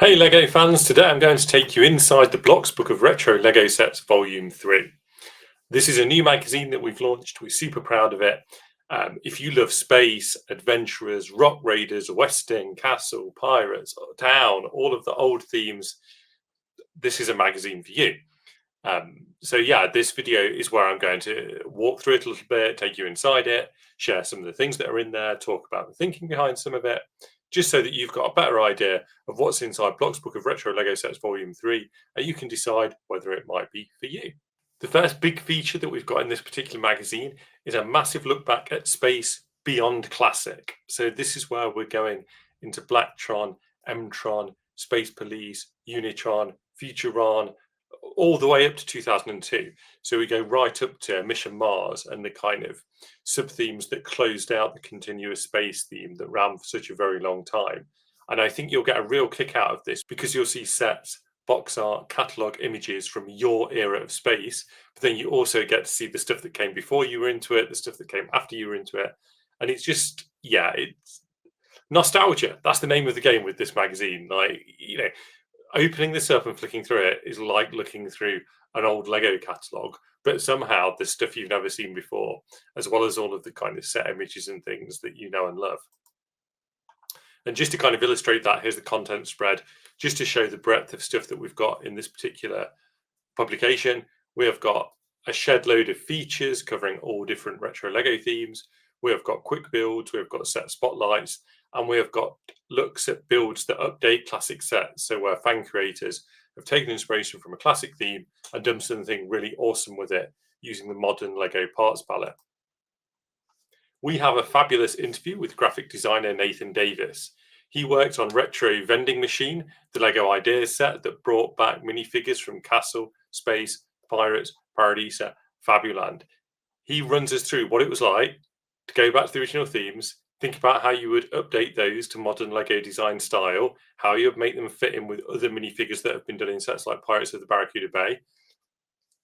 Hey LEGO fans, today I'm going to take you inside the Blocks Book of Retro LEGO Sets Volume 3. This is a new magazine that we've launched. We're super proud of it. If you love space, adventurers, rock raiders, westing, castle, pirates, town, all of the old themes, this is a magazine for you. So yeah, this video is where I'm going to walk through it a little bit, take you inside it, share some of the things that are in there, talk about the thinking behind some of it, just so that you've got a better idea of what's inside Blocks Book of Retro LEGO Sets Volume 3, and you can decide whether it might be for you. The first big feature that we've got in this particular magazine is a massive look back at space beyond classic. So this is where we're going into Blacktron, Mtron, Space Police, Unitron, Futuron, all the way up to 2002. So we go right up to Mission Mars and the kind of sub-themes that closed out the continuous space theme that ran for such a very long time. And I think you'll get a real kick out of this because you'll see sets, box art, catalogue images from your era of space, but then you also get to see the stuff that came before you were into it, the stuff that came after you were into it. And it's just, yeah, it's nostalgia. That's the name of the game with this magazine. Like, opening this up and flicking through it is like looking through an old Lego catalogue, but somehow there's stuff you've never seen before, as well as all of the kind of set images and things that you know and love. And just to kind of illustrate that, here's the content spread, just to show the breadth of stuff that we've got in this particular publication. We have got a shed load of features covering all different retro Lego themes. We have got quick builds, we've got set spotlights, and we have got looks at builds that update classic sets. So where fan creators have taken inspiration from a classic theme and done something really awesome with it using the modern Lego parts palette. We have a fabulous interview with graphic designer Nathan Davis. He worked on Retro Vending Machine, the Lego Ideas set that brought back minifigures from Castle, Space, Pirates, Paradisa, Fabuland. He runs us through what it was like to go back to the original themes, think about how you would update those to modern Lego design style, how you would make them fit in with other minifigures that have been done in sets like Pirates of the Barracuda Bay.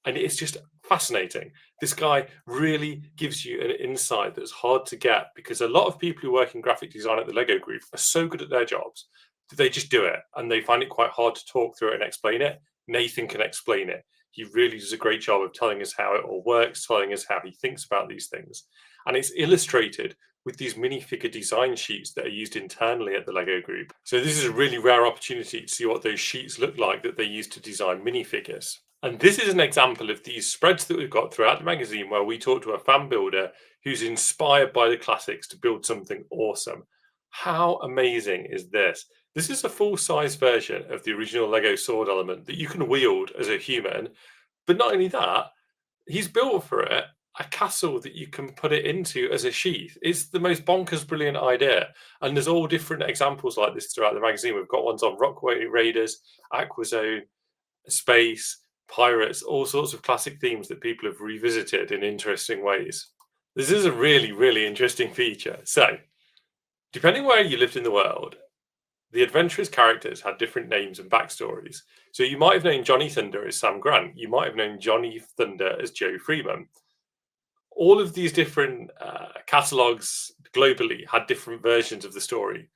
And it's just fascinating. This guy really gives you an insight that's hard to get because a lot of people who work in graphic design at the Lego Group are so good at their jobs that they just do it and they find it quite hard to talk through it and explain it. Nathan can explain it. He really does a great job of telling us how it all works, telling us how he thinks about these things. And it's illustrated with these minifigure design sheets that are used internally at the Lego Group. So this is a really rare opportunity to see what those sheets look like that they use to design minifigures. And this is an example of these spreads that we've got throughout the magazine where we talk to a fan builder who's inspired by the classics to build something awesome. How amazing is this? This is a full-size version of the original Lego sword element that you can wield as a human. But not only that, he's built for it a castle that you can put it into as a sheath. It's the most bonkers brilliant idea. And there's all different examples like this throughout the magazine. We've got ones on Rockway Raiders, Aquazone, Space, Pirates, all sorts of classic themes that people have revisited in interesting ways. This is a really, really interesting feature. So, depending where you lived in the world, the adventurous characters had different names and backstories. So you might have known Johnny Thunder as Sam Grant. You might have known Johnny Thunder as Joe Freeman. All of these different catalogs globally had different versions of the story.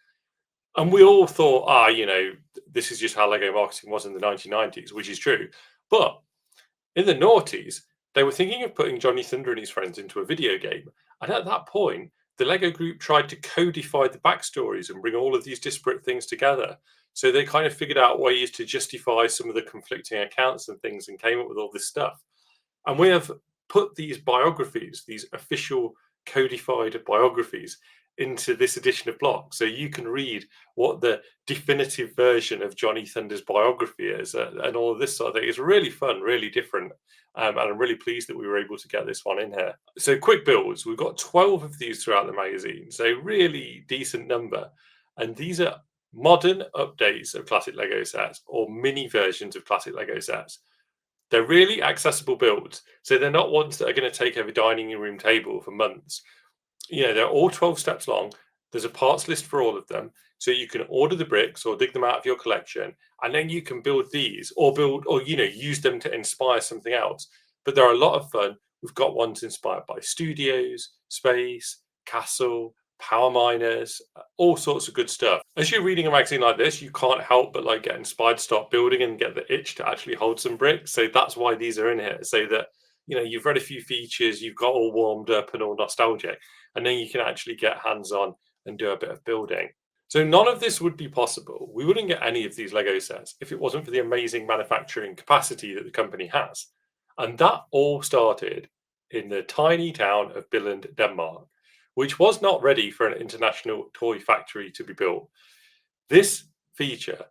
And we all thought, this is just how Lego marketing was in the 1990s, which is true. But in the noughties, they were thinking of putting Johnny Thunder and his friends into a video game. And at that point, the Lego Group tried to codify the backstories and bring all of these disparate things together. So they kind of figured out ways to justify some of the conflicting accounts and things and came up with all this stuff. And we have put these biographies, these official codified biographies, into this edition of Block. So you can read what the definitive version of Johnny Thunder's biography is and all of this sort of thing. It's really fun, really different. And I'm really pleased that we were able to get this one in here. So quick builds. We've got 12 of these throughout the magazine. So really decent number. And these are modern updates of classic Lego sets or mini versions of classic Lego sets. They're really accessible builds. So they're not ones that are going to take over dining room table for months. They're all 12 steps long. There's a parts list for all of them. So you can order the bricks or dig them out of your collection, and then you can build these or use them to inspire something else. But they're a lot of fun. We've got ones inspired by Studios, Space, Castle, power miners, all sorts of good stuff. As you're reading a magazine like this, you can't help but like get inspired to start building and get the itch to actually hold some bricks. So that's why these are in here, so that you've read a few features, you've got all warmed up and all nostalgic, and then you can actually get hands on and do a bit of building. So none of this would be possible. We wouldn't get any of these Lego sets if it wasn't for the amazing manufacturing capacity that the company has. And that all started in the tiny town of Billund, Denmark, which was not ready for an international toy factory to be built. This feature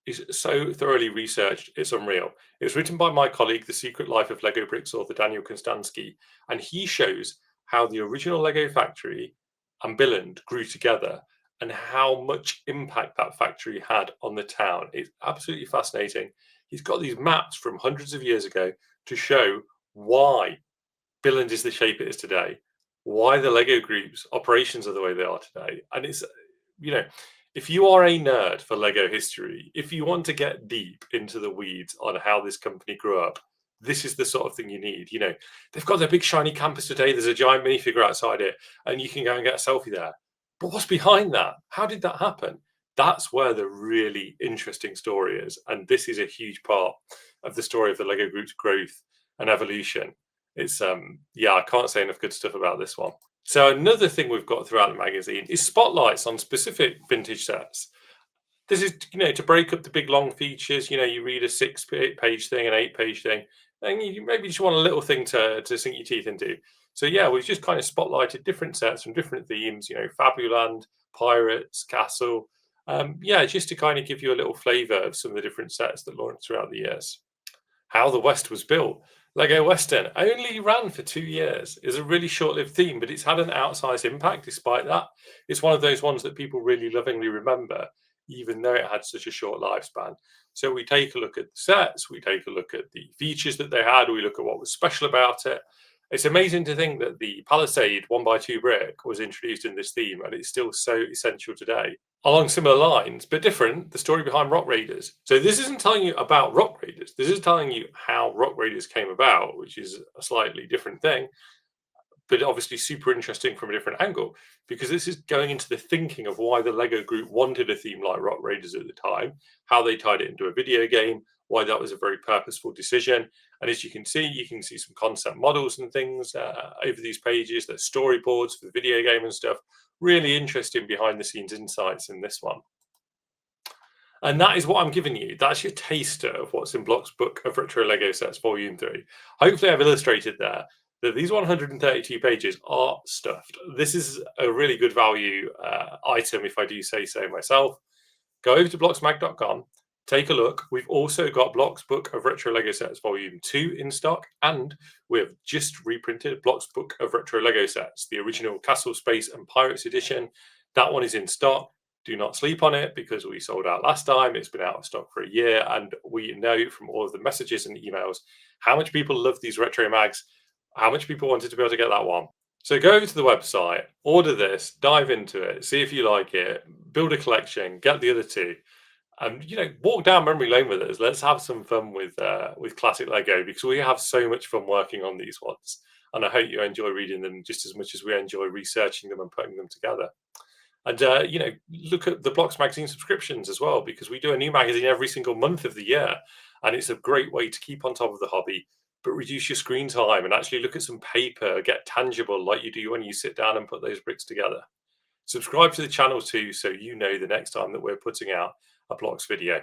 is so thoroughly researched, it's unreal. It was written by my colleague, The Secret Life of Lego Bricks author Daniel Konstanski, and he shows how the original Lego factory and Billund grew together and how much impact that factory had on the town. It's absolutely fascinating. He's got these maps from hundreds of years ago to show why Billund is the shape it is today, why the Lego Group's operations are the way they are today. And it's, you know, if you are a nerd for Lego history, if you want to get deep into the weeds on how this company grew up, this is the sort of thing you need. They've got their big shiny campus today. There's a giant minifigure outside it, and you can go and get a selfie there. But what's behind that? How did that happen? That's where the really interesting story is. And this is a huge part of the story of the Lego Group's growth and evolution. It's yeah, I can't say enough good stuff about this one. So another thing we've got throughout the magazine is spotlights on specific vintage sets. This is, to break up the big long features. You read a 6-page thing, an 8-page thing, and you maybe just want a little thing to sink your teeth into. So yeah, we've just kind of spotlighted different sets from different themes, Fabuland, Pirates, Castle. Yeah, just to kind of give you a little flavour of some of the different sets that launched throughout the years. How the West was built. Lego Western only ran for 2 years. It's a really short-lived theme, but it's had an outsized impact despite that. It's one of those ones that people really lovingly remember, even though it had such a short lifespan. So we take a look at the sets, we take a look at the features that they had, we look at what was special about it. It's amazing to think that the Palisade 1x2 brick was introduced in this theme, and it's still so essential today. Along similar lines, but different, the story behind Rock Raiders. So this isn't telling you about Rock Raiders. This is telling you how Rock Raiders came about, which is a slightly different thing, but obviously super interesting from a different angle, because this is going into the thinking of why the Lego Group wanted a theme like Rock Raiders at the time, how they tied it into a video game, why that was a very purposeful decision. And as you can see some concept models and things over these pages. There's storyboards for the video game and stuff. Really interesting behind the scenes insights in this one. And that is what I'm giving you. That's your taster of what's in Block's Book of Retro Lego Sets Volume 3. Hopefully I've illustrated there that these 132 pages are stuffed. This is a really good value item, if I do say so myself. Go over to blocksmag.com, take a look. We've also got Block's Book of Retro Lego Sets Volume 2 in stock, and we've just reprinted Block's Book of Retro Lego Sets, the original Castle, Space and Pirates edition. That one is in stock. Do not sleep on it, because we sold out last time. It's been out of stock for a year, and we know from all of the messages and emails how much people love these retro mags, how much people wanted to be able to get that one. So go to the website, order this, dive into it, see if you like it, build a collection, get the other two, and walk down memory lane with us. Let's have some fun with classic Lego, because we have so much fun working on these ones, and I hope you enjoy reading them just as much as we enjoy researching them and putting them together. And look at the Blocks magazine subscriptions as well, because we do a new magazine every single month of the year, and it's a great way to keep on top of the hobby, but reduce your screen time and actually look at some paper, get tangible like you do when you sit down and put those bricks together. Subscribe to the channel too, so you know the next time that we're putting out a Blocks video.